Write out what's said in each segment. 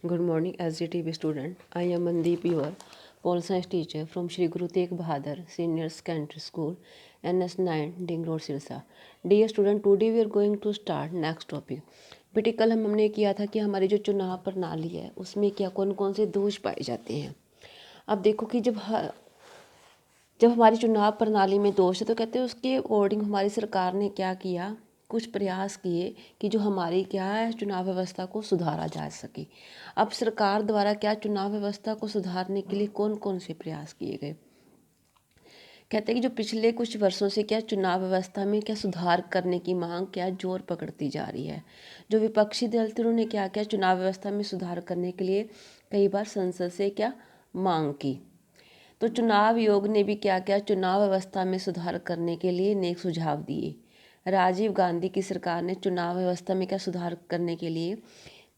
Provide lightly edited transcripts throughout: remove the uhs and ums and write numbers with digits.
Good morning, SGTB student. I am Mandeep, your pole science teacher from Shri Guru Tegh Bahadur Senior Secondary School, NS9, Ding Road, Sirsa. Dear student, today we are going to start next topic. बेटे कल हमने किया था कि हमारी जो चुनाव प्रणाली है उसमें क्या कौन कौन से दोष पाए जाते हैं। अब देखो कि जब हमारी चुनाव प्रणाली में दोष है तो कहते हैं उसके अकॉर्डिंग हमारी सरकार ने क्या किया, कुछ प्रयास किए कि जो हमारी क्या है चुनाव व्यवस्था को सुधारा जा सके। अब सरकार द्वारा क्या चुनाव व्यवस्था को सुधारने के लिए कौन कौन से प्रयास किए गए। कहते हैं कि जो पिछले कुछ वर्षों से क्या चुनाव व्यवस्था में क्या सुधार करने की मांग क्या जोर पकड़ती जा रही है। जो विपक्षी दल थे उन्होंने क्या किया, चुनाव व्यवस्था में सुधार करने के लिए कई बार संसद से क्या मांग की। तो चुनाव आयोग ने भी क्या किया, चुनाव व्यवस्था में सुधार करने के लिए नेक सुझाव दिए। राजीव गांधी की सरकार ने चुनाव व्यवस्था में क्या सुधार करने के लिए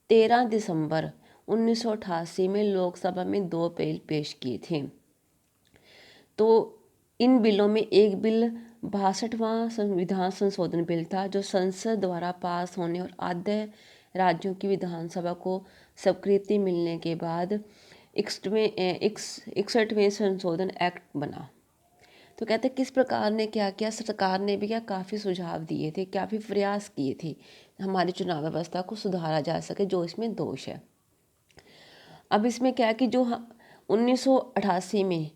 13 दिसंबर 1988 में लोकसभा में 2 बिल पेश किए थे। तो इन बिलों में एक बिल 62वां संविधान संशोधन बिल था जो संसद द्वारा पास होने और आधे राज्यों की विधानसभा को स्वीकृति मिलने के बाद 61वें संशोधन एक्ट बना। तो कहते हैं किस प्रकार ने क्या किया, सरकार ने भी क्या काफ़ी सुझाव दिए थे, काफ़ी प्रयास किए थे हमारी चुनाव व्यवस्था को सुधारा जा सके जो इसमें दोष है। अब इसमें क्या है कि जो 1988 में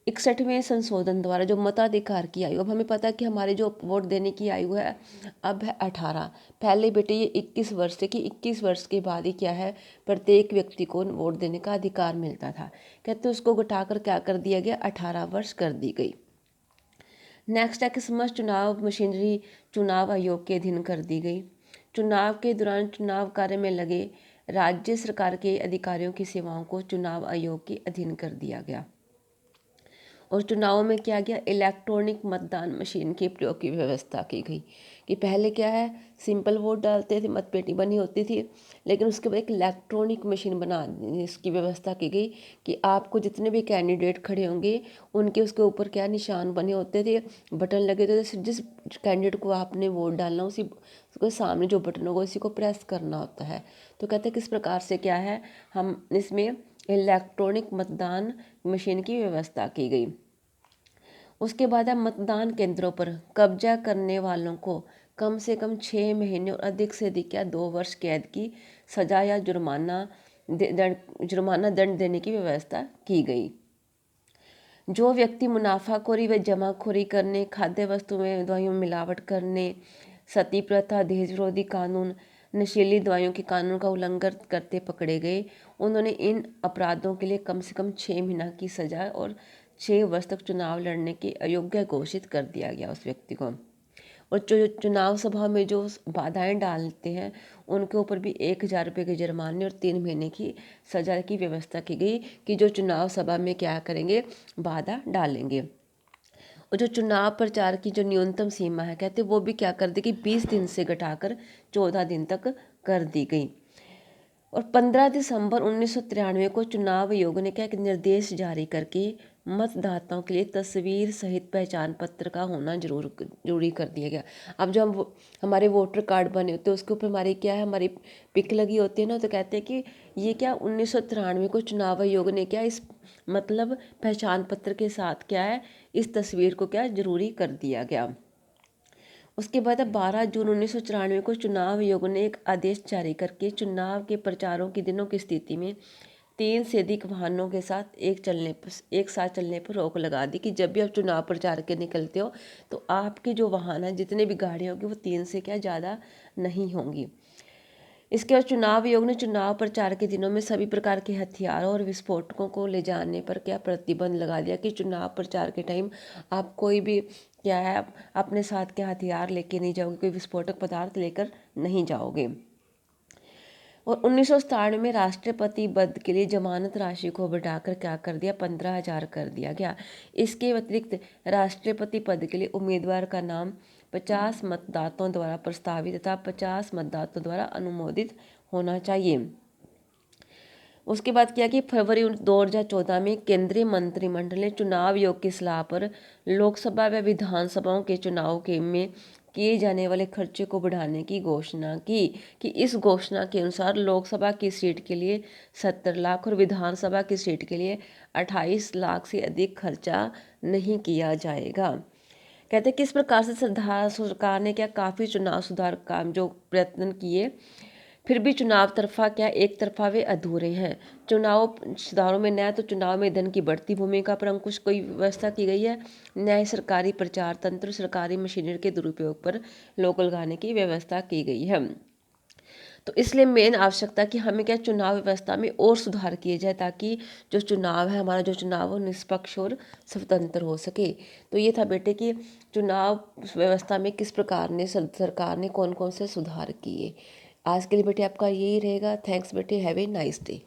61वें संशोधन द्वारा जो मताधिकार की आयु, अब हमें पता है कि हमारे जो वोट देने की आयु है अब है 18। पहले बेटे ये 21 वर्ष से कि 21 वर्ष के बाद ही क्या है प्रत्येक व्यक्ति को वोट देने का अधिकार मिलता था। कहते उसको घटाकर क्या कर दिया गया, 18 वर्ष कर दी गई। नेक्स्ट है कि समस्त चुनाव मशीनरी चुनाव आयोग के अधीन कर दी गई। चुनाव के दौरान चुनाव कार्य में लगे राज्य सरकार के अधिकारियों की सेवाओं को चुनाव आयोग के अधीन कर दिया गया। और चुनावों में क्या गया, इलेक्ट्रॉनिक मतदान मशीन के प्रयोग की व्यवस्था की गई। कि पहले क्या है सिंपल वोट डालते थे, मतपेटी बनी होती थी, लेकिन उसके बाद एक इलेक्ट्रॉनिक मशीन बना इसकी व्यवस्था की गई कि आपको जितने भी कैंडिडेट खड़े होंगे उनके उसके ऊपर क्या निशान बने होते थे, बटन लगे होते थे। जिस कैंडिडेट को आपने वोट डालना उसी उसके सामने जो बटन होगा उसी को प्रेस करना होता है। तो कहते हैं किस प्रकार से क्या है हम इसमें इलेक्ट्रॉनिक मतदान मशीन की व्यवस्था की गई। उसके बाद है मतदान केंद्रों पर कब्जा करने वालों को कम से कम 6 महीने और अधिक से अधिक या 2 वर्ष कैद की सजा या जुर्माना दंड देने की व्यवस्था की गई। जो व्यक्ति मुनाफाखोरी व जमाखोरी करने, खाद्य वस्तु में दवाइयों में मिलावट करने, सती प्रथा, दहेज विरोधी कानून, नशीली दवाइयों के कानून का उल्लंघन करते पकड़े गए, उन्होंने इन अपराधों के लिए कम से कम 6 महीना की सजा और 6 वर्ष तक चुनाव लड़ने के अयोग्य घोषित कर दिया गया उस व्यक्ति को। और जो चुनाव सभा में जो बाधाएं डालते हैं उनके ऊपर भी 1,000 रुपये के जुर्माने और 3 महीने की सजा की व्यवस्था की गई कि जो चुनाव सभा में क्या करेंगे, बाधा डालेंगे। और जो चुनाव प्रचार की जो न्यूनतम सीमा है कहते वो भी क्या कर दी कि 20 दिन से घटाकर 14 दिन तक कर दी गई। और 15 दिसंबर 1993 को चुनाव आयोग ने क्या एक निर्देश जारी करके मतदाताओं के लिए तस्वीर सहित पहचान पत्र का होना जरूरी कर दिया गया। अब जो हमारे वोटर कार्ड बने होते हैं उसके ऊपर हमारी क्या है, हमारी पिक लगी होती है ना, तो कहते हैं कि ये क्या 1993 को चुनाव आयोग ने क्या इस मतलब पहचान पत्र के साथ क्या है इस तस्वीर को क्या जरूरी कर दिया गया। उसके बाद 12 जून 1994 को चुनाव आयोग ने एक आदेश जारी करके चुनाव के प्रचारों के दिनों की स्थिति में 3 से अधिक वाहनों के साथ एक साथ चलने पर रोक लगा दी कि जब भी आप चुनाव प्रचार के निकलते हो तो आपके जो वाहन हैं जितने भी गाड़ियाँ होंगी वो 3 से क्या ज़्यादा नहीं होंगी। इसके बाद चुनाव आयोग ने चुनाव प्रचार के दिनों में सभी प्रकार के हथियारों और विस्फोटकों को ले जाने पर क्या प्रतिबंध लगा दिया कि चुनाव प्रचार के टाइम आप कोई भी क्या है अपने साथ के हथियार लेके नहीं जाओगे, कोई विस्फोटक पदार्थ लेकर नहीं जाओगे। और 1997 में राष्ट्रपति पद के लिए जमानत राशि को बढ़ाकर क्या कर दिया, 15,000 कर दिया गया। इसके अतिरिक्त राष्ट्रपति पद के लिए उम्मीदवार का नाम 50 मतदाताओं द्वारा प्रस्तावित तथा 50 मतदाताओं द्वारा अनुमोदित होना चाहिए। उसके बाद क्या कि फरवरी 2014 में केंद्रीय मंत्रिमंडल ने चुनाव आयोग की सलाह पर लोकसभा व विधानसभाओं के चुनाव के में किए जाने वाले खर्चे को बढ़ाने की घोषणा की कि इस घोषणा के अनुसार लोकसभा की सीट के लिए 70 लाख और विधानसभा की सीट के लिए 28 लाख से अधिक खर्चा नहीं किया जाएगा। कहते हैं किस प्रकार से सरकार ने क्या काफ़ी चुनाव सुधार काम जो प्रयत्न किए, फिर भी चुनाव तरफा क्या एक तरफा वे अधूरे हैं। चुनाव सुधारों में न तो चुनाव में धन की बढ़ती भूमिका पर अंकुश कोई व्यवस्था की गई है, न ही सरकारी प्रचार तंत्र सरकारी मशीनरी के दुरुपयोग पर रोक लगाने की व्यवस्था की गई है। तो इसलिए मेन आवश्यकता कि हमें क्या चुनाव व्यवस्था में और सुधार किए जाए ताकि जो चुनाव है हमारा जो चुनाव हो निष्पक्ष और स्वतंत्र हो सके। तो ये था बेटे कि चुनाव व्यवस्था में किस प्रकार ने सरकार ने कौन कौन से सुधार किए। आज के लिए बेटे आपका यही रहेगा। थैंक्स बेटे, हैव ए नाइस डे।